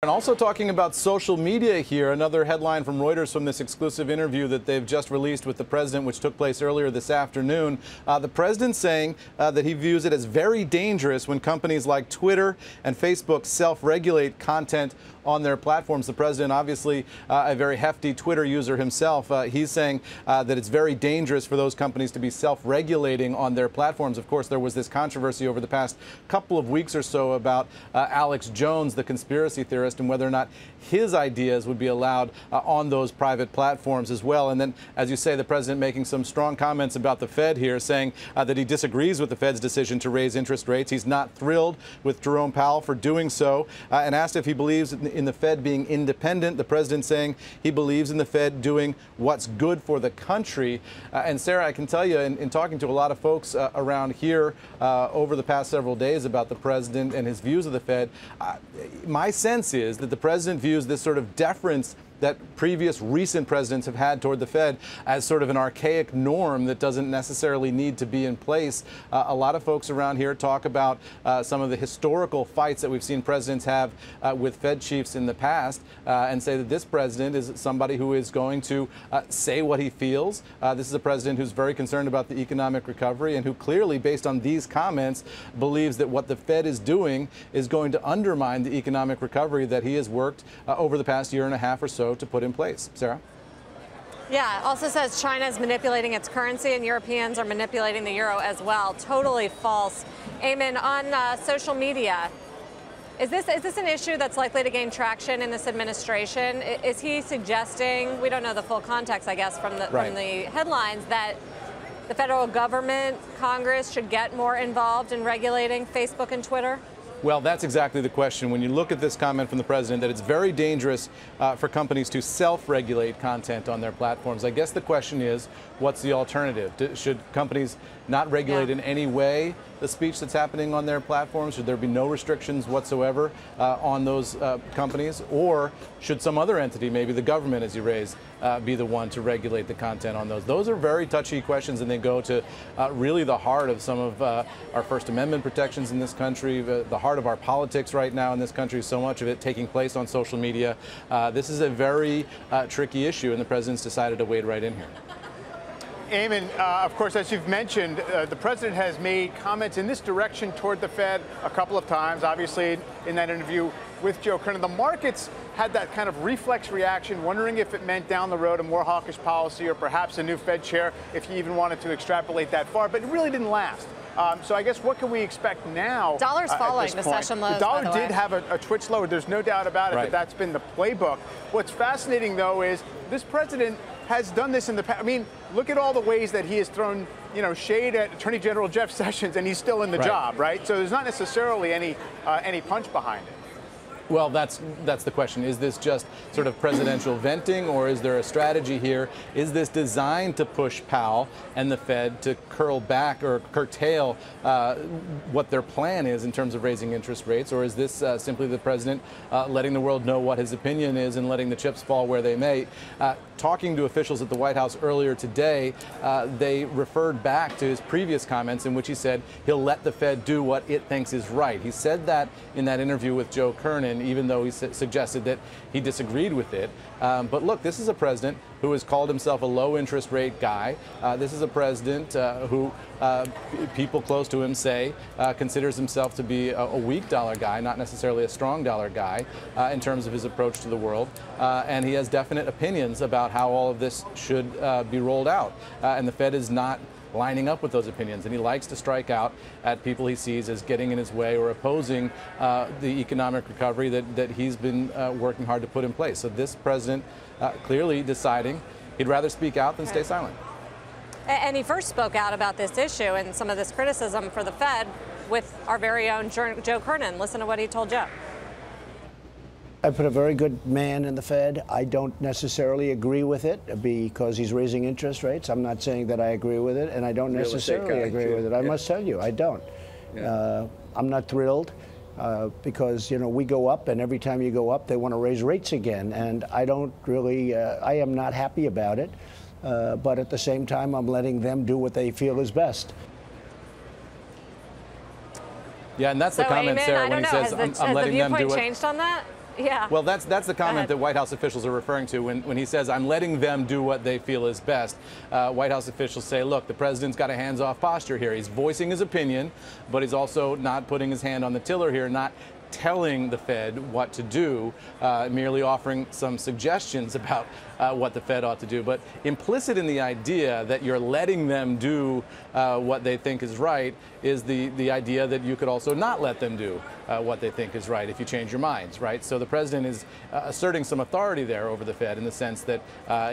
And also talking about social media here, another headline from Reuters from this exclusive interview that they've just released with the president, which took place earlier this afternoon. The president saying that he views it as very dangerous when companies like Twitter and Facebook self-regulate content on their platforms. The president, obviously a very hefty Twitter user himself, he's saying that it's very dangerous for those companies to be self-regulating on their platforms. Of course, there was this controversy over the past couple of weeks or so about Alex Jones, the conspiracy theorist, and whether or not his ideas would be allowed on those private platforms as well. And then, as you say, the president making some strong comments about the Fed here, saying that he disagrees with the Fed's decision to raise interest rates. He's not thrilled with Jerome Powell for doing so, and asked if he believes in the Fed being independent. The president saying he believes in the Fed doing what's good for the country. And Sarah, I can tell you, in talking to a lot of folks around here over the past several days about the president and his views of the Fed, my sense is that the president views this sort of deference that previous recent presidents have had toward the Fed as sort of an archaic norm that doesn't necessarily need to be in place. A lot of folks around here talk about some of the historical fights that we've seen presidents have with Fed chiefs in the past and say that this president is somebody who is going to say what he feels. This is a president who's very concerned about the economic recovery and who clearly, based on these comments, believes that what the Fed is doing is going to undermine the economic recovery that he has worked over the past year and a half or so to put in place. Sarah? Yeah, also says China is manipulating its currency and Europeans are manipulating the euro as well. Totally false. Eamon, on social media, is this an issue that's likely to gain traction in this administration? Is he suggesting, we don't know the full context, I guess, from the headlines, that the federal government, Congress, should get more involved in regulating Facebook and Twitter? Well, that's exactly the question. When you look at this comment from the president that it's very dangerous for companies to self-regulate content on their platforms, I guess the question is, what's the alternative? Should companies not regulate in any way the speech that's happening on their platforms? Should there be no restrictions whatsoever on those companies? Or should some other entity, maybe the government, as you raise, be the one to regulate the content on those? Those are very touchy questions, and they go to really the heart of some of our First Amendment protections in this country, the heart of our politics right now in this country, so much of it taking place on social media. This is a very tricky issue, and the president's decided to wade right in here. Eamon, of course, as you've mentioned, the president has made comments in this direction toward the Fed a couple of times, obviously in that interview with Joe Kernan. The markets had that kind of reflex reaction, wondering if it meant down the road a more hawkish policy or perhaps a new Fed chair, if he even wanted to extrapolate that far, but it really didn't last. So I guess what can we expect now? Dollar's falling, the session lows. The dollar did have a twitch lower, there's no doubt about it, but that's been the playbook. What's fascinating, though, is this president has done this in the past. I mean, look at all the ways that he has thrown, shade at Attorney General Jeff Sessions, and he's still in the job, right? So there's not necessarily any punch behind it. Well, that's the question. Is this just sort of presidential venting, or is there a strategy here? Is this designed to push Powell and the Fed to curl back or curtail what their plan is in terms of raising interest rates? Or is this simply the president letting the world know what his opinion is and letting the chips fall where they may? Talking to officials at the White House earlier today, they referred back to his previous comments in which he said he'll let the Fed do what it thinks is right. He said that in that interview with Joe Kernan, even though he suggested that he disagreed with it. But look, this is a president who has called himself a low interest rate guy. This is a president who people close to him say considers himself to be a weak dollar guy, not necessarily a strong dollar guy in terms of his approach to the world. And he has definite opinions about how all of this should be rolled out. And the Fed is not lining up with those opinions, and he likes to strike out at people he sees as getting in his way or opposing the economic recovery that he's been working hard to put in place. So this president clearly deciding he'd rather speak out than stay silent. And he first spoke out about this issue and some of this criticism for the Fed with our very own Joe Kernan. Listen to what he told Joe. I put a very good man in the Fed. I don't necessarily agree with it because he's raising interest rates. I'm not saying that I agree with it, and I don't necessarily agree with it. I must tell you, I don't. I'm not thrilled because, we go up, and every time you go up, they want to raise rates again. And I don't really, I am not happy about it. But at the same time, I'm letting them do what they feel is best. Yeah, and that's the comment, Eamon, Sarah, when he says, I'm letting them do it. Has the viewpoint changed on that? Yeah. Well, that's the comment that White House officials are referring to when he says, I'm letting them do what they feel is best. White House officials say, look, the president's got a hands-off posture here. He's voicing his opinion, but he's also not putting his hand on the tiller here, not telling the Fed what to do, merely offering some suggestions about what the Fed ought to do. But implicit in the idea that you're letting them do what they think is right is the idea that you could also not let them do what they think is right if you change your minds, right? So the president is asserting some authority there over the Fed in the sense that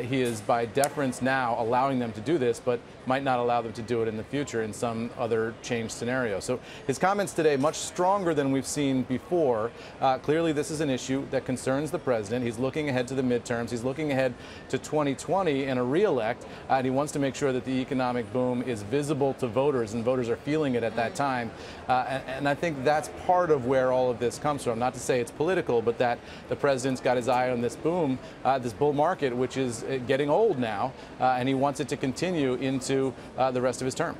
he is, by deference now, allowing them to do this, but might not allow them to do it in the future in some other changed scenario. So his comments today much stronger than we've seen before. Clearly, this is an issue that concerns the president. He's looking ahead to the midterms. He's looking ahead to 2020 and a re-elect, and he wants to make sure that the economic boom is visible to voters, and voters are feeling it at that time. And I think that's part of where all of this comes from. Not to say it's political, but that the president's got his eye on this boom, this bull market, which is getting old now, and he wants it to continue into the rest of his term.